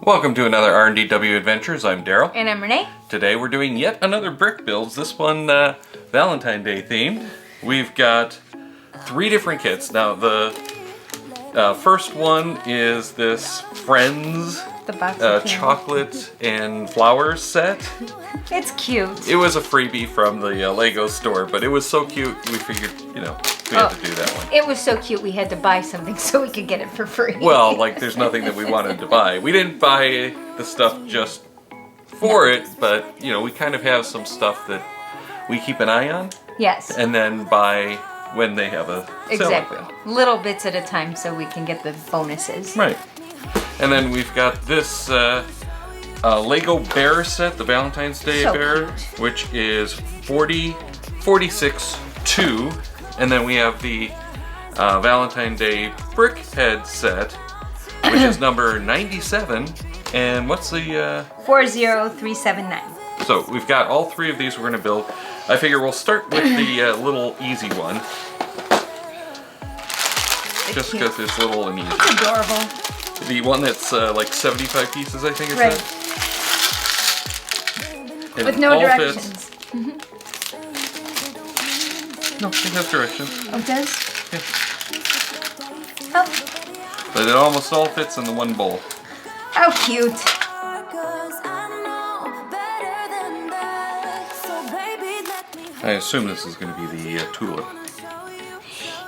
Welcome to another R&DW Adventures. I'm Darryl. And I'm Renee. Today we're doing yet another brick builds. This one Valentine Day themed. We've got 3 different kits. Now the first one is this Friends The box of chocolate and flowers set. It's cute. It was a freebie from the Lego store, but it was so cute we figured, we had to do that one. It was so cute we had to buy something so we could get it for free. Well, like there's nothing that we wanted to buy. We didn't buy the stuff just for it, but we kind of have some stuff that we keep an eye on. Yes. And then buy when they have a sale like Exactly. that. Little bits at a time so we can get the bonuses. Right. And then we've got this Lego bear set, the Valentine's Day So bear, cute. which is 46-2. And then we have the Valentine Day brick head set, which is number 97. And what's the... 40379. So we've got all 3 of these we're going to build. I figure we'll start with the little easy one. Just because it's little and easy. It's adorable. The one that's like 75 pieces, I think it Right. said. And With no all directions. Fits. No, it has directions. Oh, it does? Yeah. Oh, But it almost all fits in the one bowl. how cute. I assume this is going to be the tulip.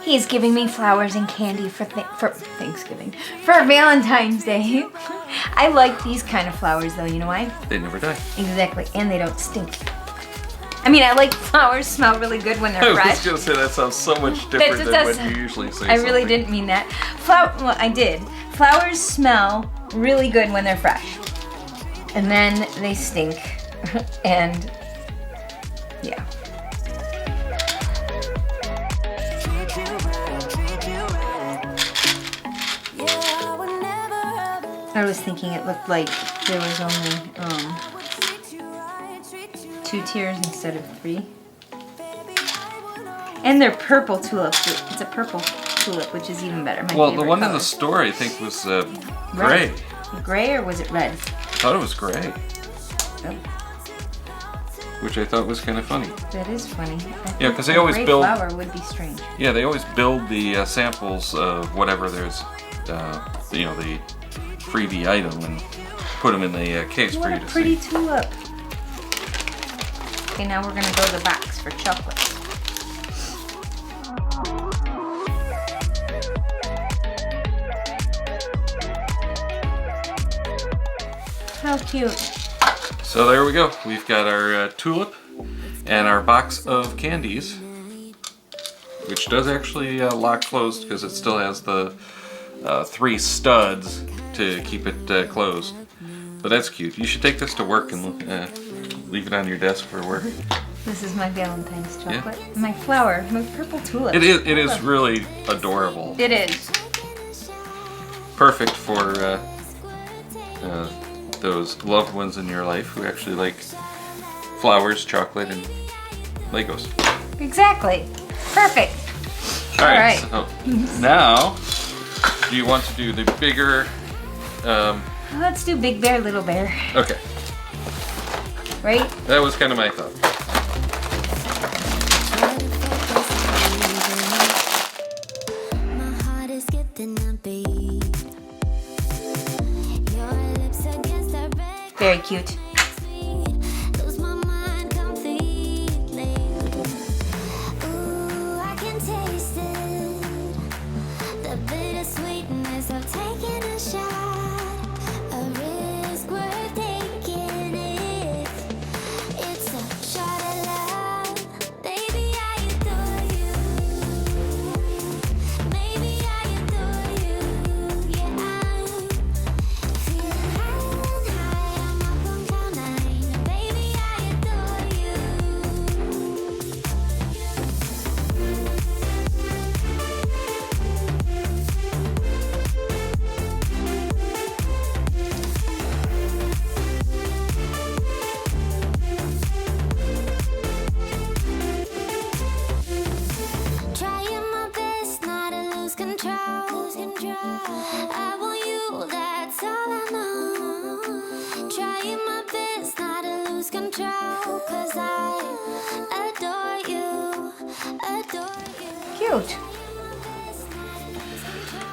He's giving me flowers and candy for Thanksgiving. For Valentine's Day. I like these kind of flowers though, you know why? They never die. Exactly, and they don't stink. I mean, I like flowers smell really good when I they're was fresh. going to say that sounds so much different That than does- when you usually say I really something. didn't mean that. Well, I did. Flowers smell really good when they're fresh. And then they stink. And yeah. I was thinking it looked like there was only 2 tiers instead of 3. And they're purple tulips. It's a purple tulip, which is even better. My Well, the favorite one in color. the store I think was Red. gray. Gray or was it red? I thought it was gray, Oh, which I thought was kind of funny. that is funny. Yeah, 'cause they A always gray build- flower would be strange. Yeah, they always build the samples of whatever there's, the freebie item and put them in the case for What you a to pretty see. tulip. Okay, now we're gonna build the box for chocolates. How cute. So there we go. We've got our tulip and our box of candies, which does actually lock closed because it still has the 3 studs to keep it closed. But that's cute. You should take this to work and leave it on your desk for work. This is my Valentine's chocolate. My flower, my purple tulip. It is really adorable. It is. Perfect for those loved ones in your life who actually like flowers, chocolate, and Legos. Exactly. Perfect. All right. All So now, do you want to do the bigger? Let's do Big Bear, Little Bear. Okay, Right? that was kind of my thought. Very cute. control, 'cause I adore you, adore you. Cute.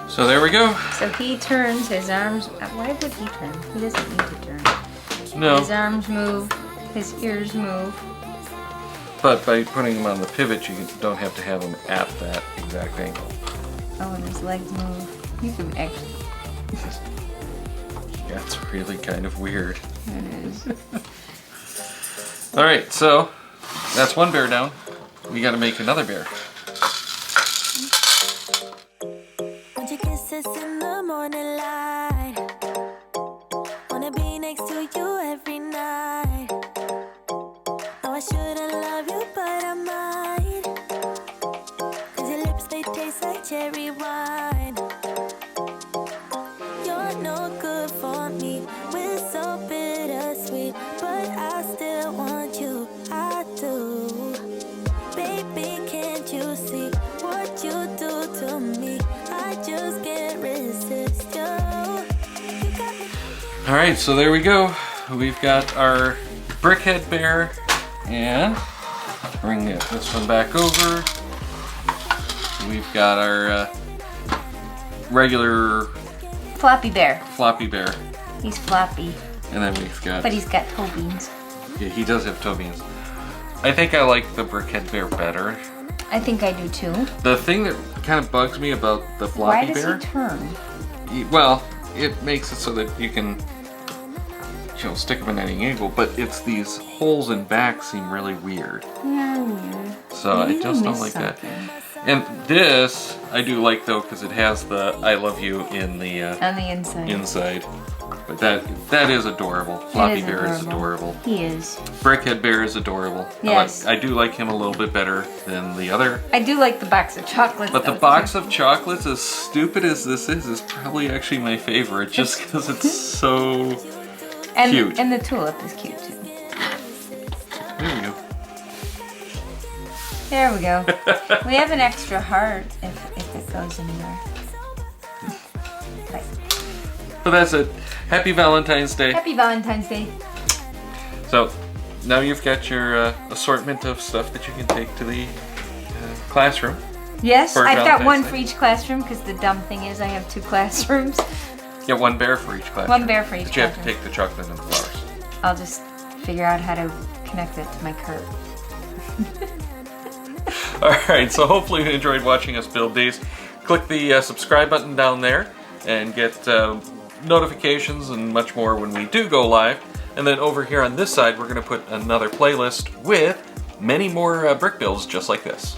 So there we go. So he turns his arms. Why would he turn? He doesn't need to turn. No, His arms move. His ears move. but by putting them on the pivot, you don't have to have them at that exact angle. Oh, and his legs move. You can actually. Yeah, it's really kind of weird. It is. All right, so that's one bear down. We got to make another bear. Want your kisses in the morning light. Wanna be next to you every night. No, I shouldn't love you, but I might. 'Cause your lips, they taste like cherry wine. You're no good for me. We're so bittersweet, but I still want you. I do. Baby, can't you see what you do to me? I just can't resist you. You got me. All right, so there we go. We've got our brickhead bear, and bring this one back over. We've got our regular Floppy bear. floppy bear, He's floppy, and then we've got, but he's got toe beans. yeah, he does have toe beans. I think I like the brickhead bear better. I think I do too. The thing that kind of bugs me about the Why floppy does bear, he turn? well, it makes it so that you can, stick them in any angle, but it's these holes in back seem really weird. Yeah, weird. So I just don't like that. And this I do like though, because it has the "I love you" in the On the inside. inside. But that is adorable. Floppy bear is adorable. He is. Brickhead bear is adorable. Yes. I do like him a little bit better than the other. I do like the box of chocolates. But the though, box too. of chocolates, as stupid as this is probably actually my favorite, just because it's so cute. And the tulip is cute too. There we go. There we go. We have an extra heart if it goes anywhere. Right. But that's it. Happy Valentine's Day. Happy Valentine's Day. So now you've got your assortment of stuff that you can take to the classroom. Yes, For I've got Valentine's one Day. for each classroom because the dumb thing is I have 2 classrooms. Get one bear for each classroom. One bear for each But you have to classroom. take the chocolate and the flowers. I'll just figure out how to connect it to my cart. Alright, so hopefully you enjoyed watching us build these. Click the subscribe button down there and get notifications and much more when we do go live. And then over here on this side, we're going to put another playlist with many more brick builds just like this.